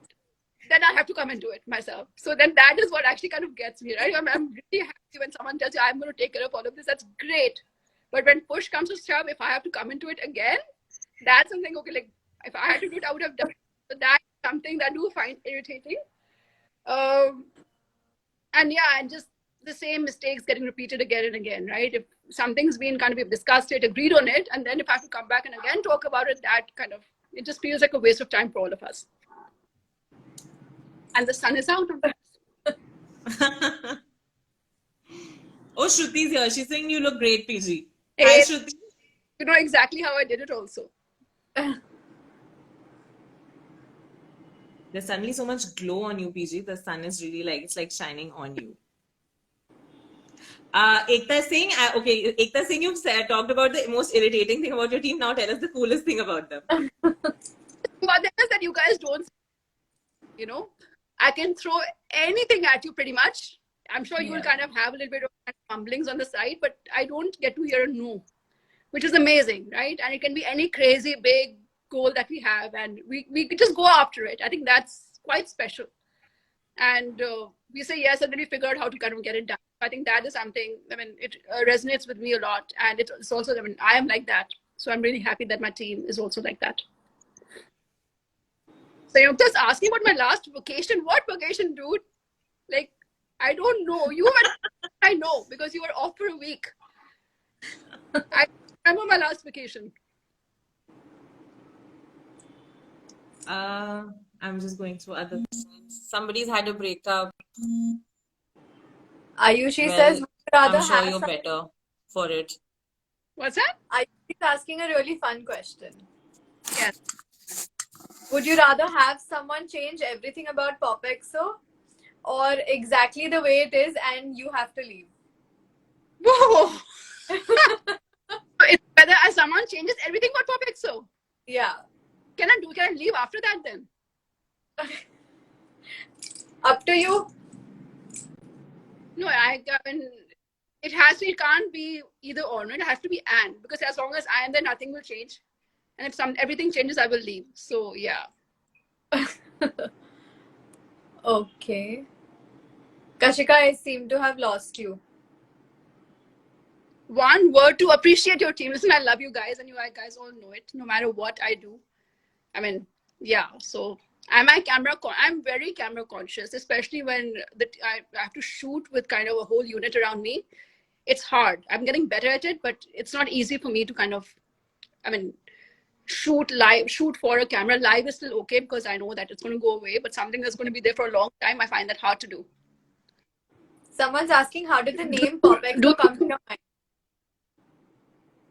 then I have to come and do it myself. So then that is what actually kind of gets me, right? I'm really happy when someone tells you I'm going to take care of all of this. That's great. But when push comes to shove, if I have to come into it again, that's something, okay, like if I had to do it, I would have done it. So that's something that I do find irritating. And yeah, and just the same mistakes getting repeated again and again, right? If something's been kind of, we've discussed it, agreed on it, and then if I have to come back and again talk about it, that kind of, it just feels like a waste of time for all of us. And the sun is out. Oh, Shruti's here. She's saying you look great, PG. Hey, Hi, Shruti. you know exactly how I did it also. There's suddenly so much glow on you, PG. The sun is really like, it's like shining on you. Ekta Singh, okay, Ekta Singh, you've talked about the most irritating thing about your team. Now tell us the coolest thing about them. But there is that you guys don't, you know, I can throw anything at you pretty much. I'm sure you will kind of have a little bit of mumblings on the side, but I don't get to hear a no, which is amazing, right? And it can be any crazy big goal that we have, and we just go after it. I think that's quite special. And we say yes, and then we figure out how to kind of get it done. I think that is something, I mean, it resonates with me a lot. And it's also, I mean, I am like that. So I'm really happy that my team is also like that. So you're just asking about my last vacation. What vacation, dude? Like, I don't know. You were, I know, because you were off for a week. I remember my last vacation. I'm just going through other things. Somebody's had a breakup. Ayushi Well, says, would you rather I'm sure have you're better for it. What's that? Ayushi is asking a really fun question. Yes. Would you rather have someone change everything about Popexo or exactly the way it is and you have to leave? Whoa! It's whether someone changes everything about Popexo. Yeah. Can I leave after that then? Up to you. No, I mean, it can't be either or, no? It has to be and, because as long as I am there, nothing will change. And if everything changes, I will leave. So yeah. Okay. Kashika, I seem to have lost you. One word to appreciate your team. Listen, I love you guys, and you guys all know it. No matter what I do, I mean, yeah. So I'm very camera conscious, especially when I have to shoot with kind of a whole unit around me. It's hard. I'm getting better at it, but it's not easy for me to kind of, I mean, shoot for a camera. Live is still okay because I know that it's going to go away, but something that's going to be there for a long time, I find that hard to do. Someone's asking, how did the name Popexo come to your mind?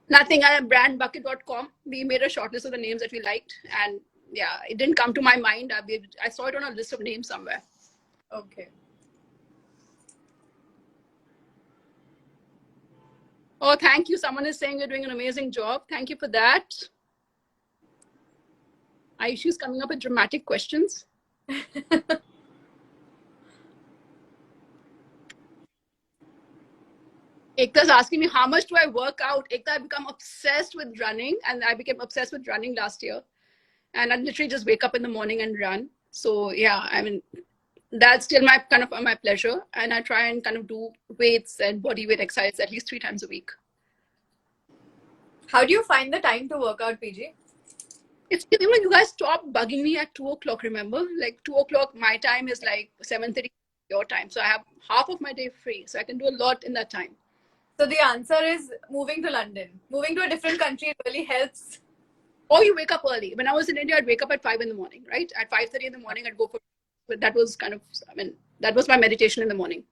Nothing. At brandbucket.com, we made a short list of the names that we liked, and yeah, it didn't come to my mind. I saw it on a list of names somewhere. Okay. Oh, thank you. Someone is saying you're doing an amazing job. Thank you for that. Aishu's coming up with dramatic questions. Ekta's asking me how much do I work out. Ekta, I've become obsessed with running, and I became obsessed with running last year. And I literally just wake up in the morning and run. So yeah, I mean, that's still my kind of my pleasure. And I try and kind of do weights and body weight exercise at least 3 times a week. How do you find the time to work out, PG? It's, you know, you guys stop bugging me at 2 o'clock, remember? Like 2 o'clock, my time is like 7:30 your time. So I have half of my day free. So I can do a lot in that time. So the answer is moving to London. Moving to a different country really helps. Or you wake up early. When I was in India, I'd wake up at 5 in the morning, right? At 5:30 in the morning, I'd go for, but that was kind of, I mean, that was my meditation in the morning.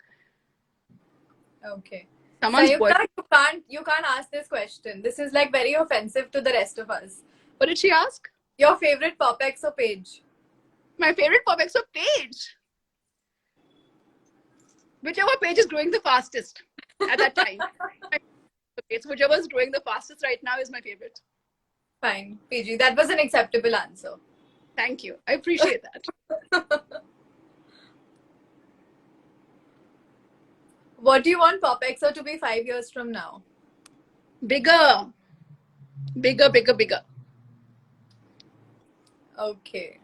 Okay. Someone's Sayukta, you can't ask this question. This is like very offensive to the rest of us. What did she ask? Your favorite PopXO page? My favorite PopXO page. Whichever page is growing the fastest at that time. Okay, so whichever is growing the fastest right now is my favorite. Fine, PG. That was an acceptable answer. Thank you. I appreciate that. What do you want PopXO to be 5 years from now? Bigger. Bigger, bigger, bigger. Okay.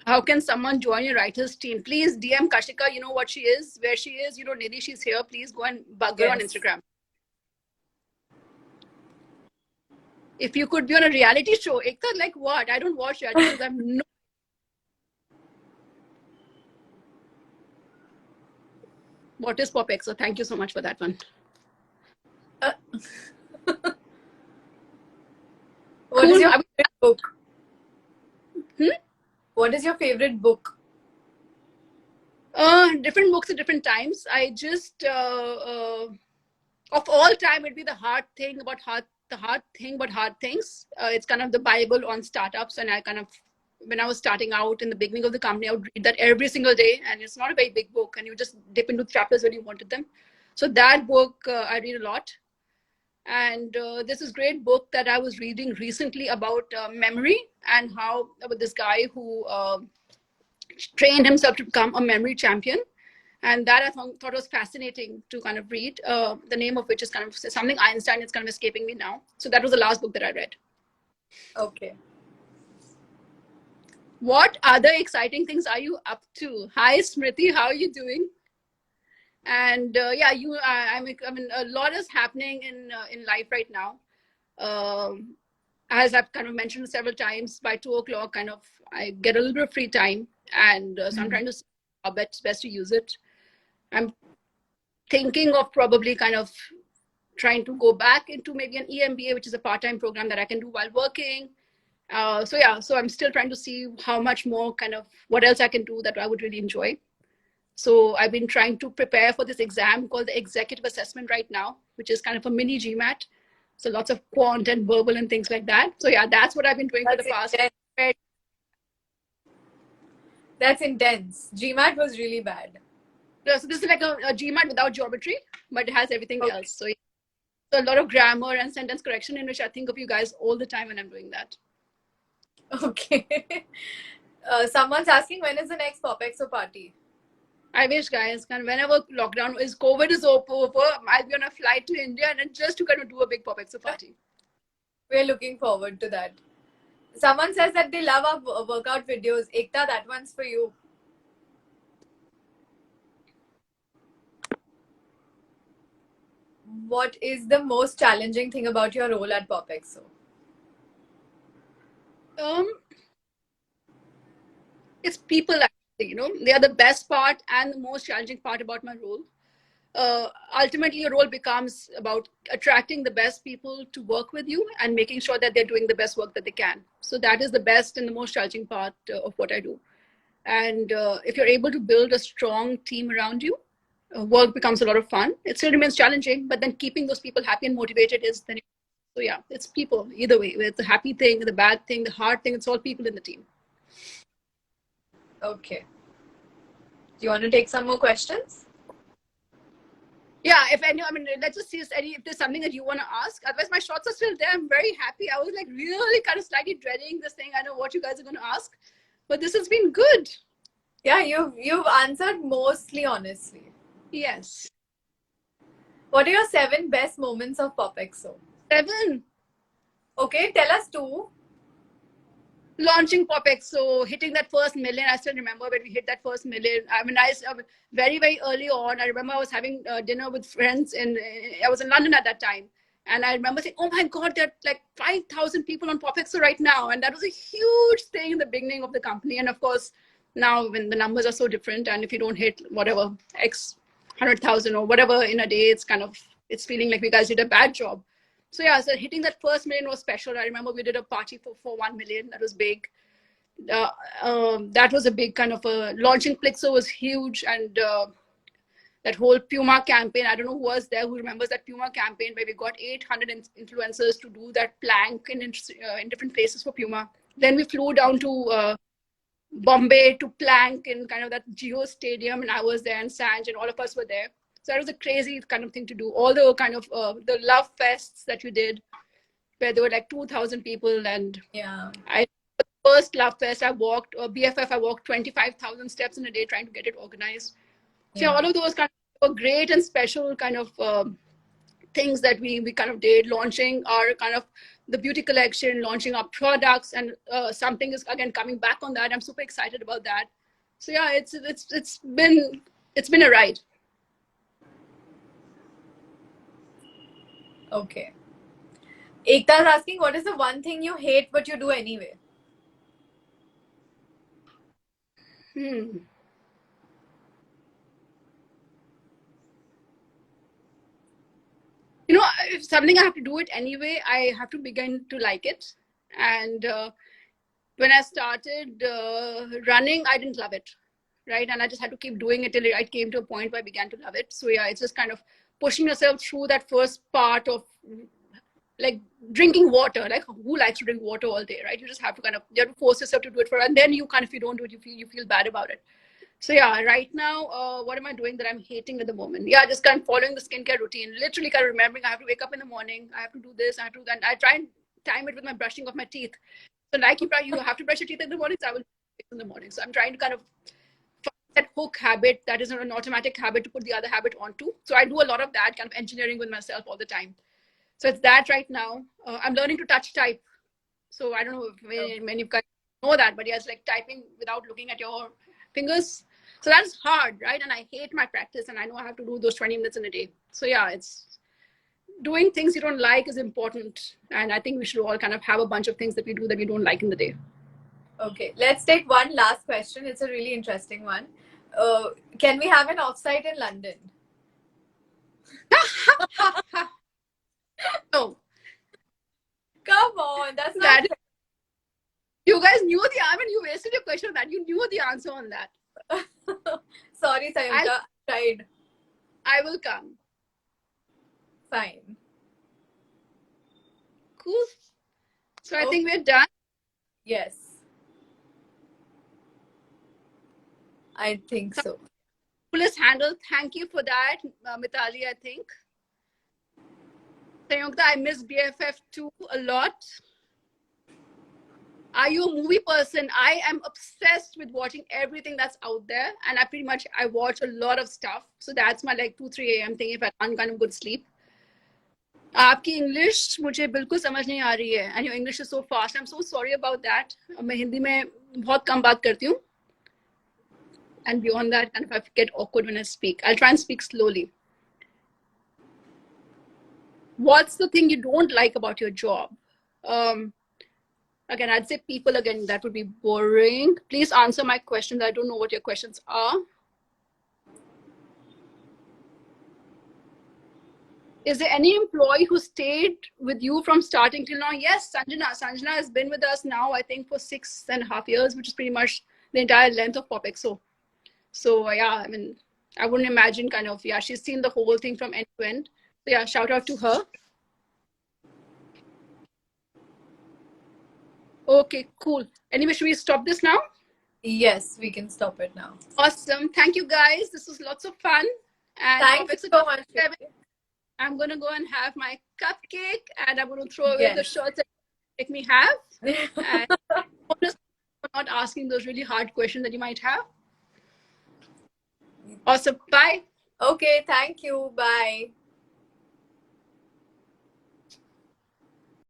How can someone join your writer's team? Please DM Kashika. You know what she is, where she is. You know, Nidhi, she's here. Please go and bug her on Instagram. If you could be on a reality show, Ekta, like what? I don't watch reality shows. I'm no. What is PopXO? Thank you so much for that one. What is your favorite book? What is your favorite book? Different books at different times. I just of all time, it'd be the hard thing about hard things. It's kind of the Bible on startups, and I kind of, when I was starting out in the beginning of the company, I would read that every single day, and it's not a very big book, and you just dip into chapters when you wanted them. So that book I read a lot. And this is great book that I was reading recently about memory, and how about this guy who trained himself to become a memory champion. And that I thought was fascinating to kind of read, the name of which is kind of something Einstein. It's kind of escaping me now. So that was the last book that I read. Okay. What other exciting things are you up to? Hi, Smriti. How are you doing? And yeah, I mean, a lot is happening in life right now. As I've kind of mentioned several times, by 2 o'clock, kind of, I get a little bit of free time, and so I'm trying to see how best to use it. I'm thinking of probably kind of trying to go back into maybe an EMBA, which is a part-time program that I can do while working. So yeah, so I'm still trying to see how much more kind of what else I can do that I would really enjoy. So I've been trying to prepare for this exam called the executive assessment right now, which is kind of a mini GMAT. So lots of quant and verbal and things like that. So yeah, that's what I've been doing for the past. That's intense. GMAT was really bad. So this is like a GMAT without geometry, but it has everything else. So, yeah. So a lot of grammar and sentence correction, in which I think of you guys all the time when I'm doing that. Okay. Someone's asking, when is the next PopXO party? I wish, guys, kind of whenever lockdown is, COVID is over, I'll be on a flight to India and just to kind of do a big PopXO party. We're looking forward to that. Someone says that they love our workout videos. Ekta, that one's for you. What is the most challenging thing about your role at PopXO? It's people, actually, you know, they are the best part and the most challenging part about my role. Ultimately, your role becomes about attracting the best people to work with you and making sure that they're doing the best work that they can. So that is the best and the most challenging part of what I do. And if you're able to build a strong team around you, work becomes a lot of fun. It still remains challenging, but then keeping those people happy and motivated is then. So yeah, it's people either way. It's the happy thing, the bad thing, the hard thing. It's all people in the team. Okay. Do you want to take some more questions? Yeah, if any, I mean, let's just see if there's something that you want to ask. Otherwise, my shots are still there. I'm very happy. I was like really kind of slightly dreading this thing. I know what you guys are going to ask, but this has been good. Yeah, you've answered mostly honestly. Yes. What are your 7 best moments of PopXO? 7. Okay, tell us 2. Launching PopXO, hitting that first million. I still remember when we hit that first million. I mean, very, very early on, I remember I was having dinner with friends I was in London at that time. And I remember saying, oh my God, there are like 5,000 people on PopXO right now. And that was a huge thing in the beginning of the company. And of course, now when the numbers are so different, and if you don't hit whatever, X 100,000 or whatever in a day, it's feeling like we guys did a bad job. So yeah, so hitting that first million was special. I remember we did a party for 1 million. That was big. That was a big kind of a launching Plixo was huge, and that whole Puma campaign. I don't know who was there who remembers that Puma campaign where we got 800 influencers to do that plank in different places for Puma. Then we flew down to Bombay to plank in kind of that Geo Stadium, and I was there, and Sanj, and all of us were there. So that was a crazy kind of thing to do. All the kind of the love fests that you did, where there were like 2,000 people, and Yeah. first love fest I walked, or BFF, I walked 25,000 steps in a day trying to get it organized. So yeah, all of those kind of were great and special kind of things that we kind of did, launching our kind of the beauty collection, launching our products, and something is again coming back on that. I'm super excited about that. So yeah, it's been a ride. Okay. Ekta is asking, what is the one thing you hate but you do anyway? Hmm. You know, if something I have to do it anyway, I have to begin to like it. And when I started running, I didn't love it, right? And I just had to keep doing it till I came to a point where I began to love it. So yeah, it's just kind of pushing yourself through that first part of like drinking water. Like who likes to drink water all day, right? You just have to you have to force yourself to do it and then if you don't do it, you feel bad about it. So yeah, right now, what am I doing that I'm hating at the moment? Yeah, just kind of following the skincare routine. Literally kind of remembering I have to wake up in the morning, I have to do this, I have to do that. I try and time it with my brushing of my teeth. So like you have to brush your teeth in the morning, so I will in the morning. So I'm trying to kind of find that hook habit that is an automatic habit to put the other habit onto. So I do a lot of that kind of engineering with myself all the time. So it's that right now. I'm learning to touch type. So I don't know if many of you guys know that, but yeah, it's like typing without looking at your fingers. So that's hard, right? And I hate my practice, and I know I have to do those 20 minutes in a day. So yeah, it's doing things you don't like is important. And I think we should all kind of have a bunch of things that we do that we don't like in the day. Okay, let's take one last question. It's a really interesting one. Can we have an offsite in London? No. Come on, that's not That you guys knew you wasted your question on that. You knew the answer on that. Sorry, Sayanta. I tried. I will come. Fine. Cool. So I think we're done. Yes. I think so. Coolest handle. Thank you for that, Mitali, I think. Sayanta, I miss BFF2 a lot. Are you a movie person? I am obsessed with watching everything that's out there, and I watch a lot of stuff. So that's my like 2-3 a.m. thing if I can't kind of good sleep. आपकी English मुझे बिल्कुल समझ नहीं आ रही है and your English is so fast. I'm so sorry about that. मैं हिंदी में बहुत कम बात करती हूँ. And beyond that, kind of I get awkward when I speak. I'll try and speak slowly. What's the thing you don't like about your job? Again, I'd say people again, that would be boring. Please answer my questions. I don't know what your questions are. Is there any employee who stayed with you from starting till now? Yes, Sanjana. Sanjana has been with us now, I think, for 6.5 years, which is pretty much the entire length of PopXO. So yeah, I mean, I wouldn't imagine she's seen the whole thing from end to end. So yeah, shout out to her. Okay, cool. Anyway, should we stop this now? Yes, we can stop it now. Awesome. Thank you guys. This was lots of fun. And Thank you so much. I'm going to go and have my cupcake, and I'm going to throw away the Yes. shirts that you make me have. And bonus for not asking those really hard questions that you might have. Awesome. Bye. Okay, thank you. Bye.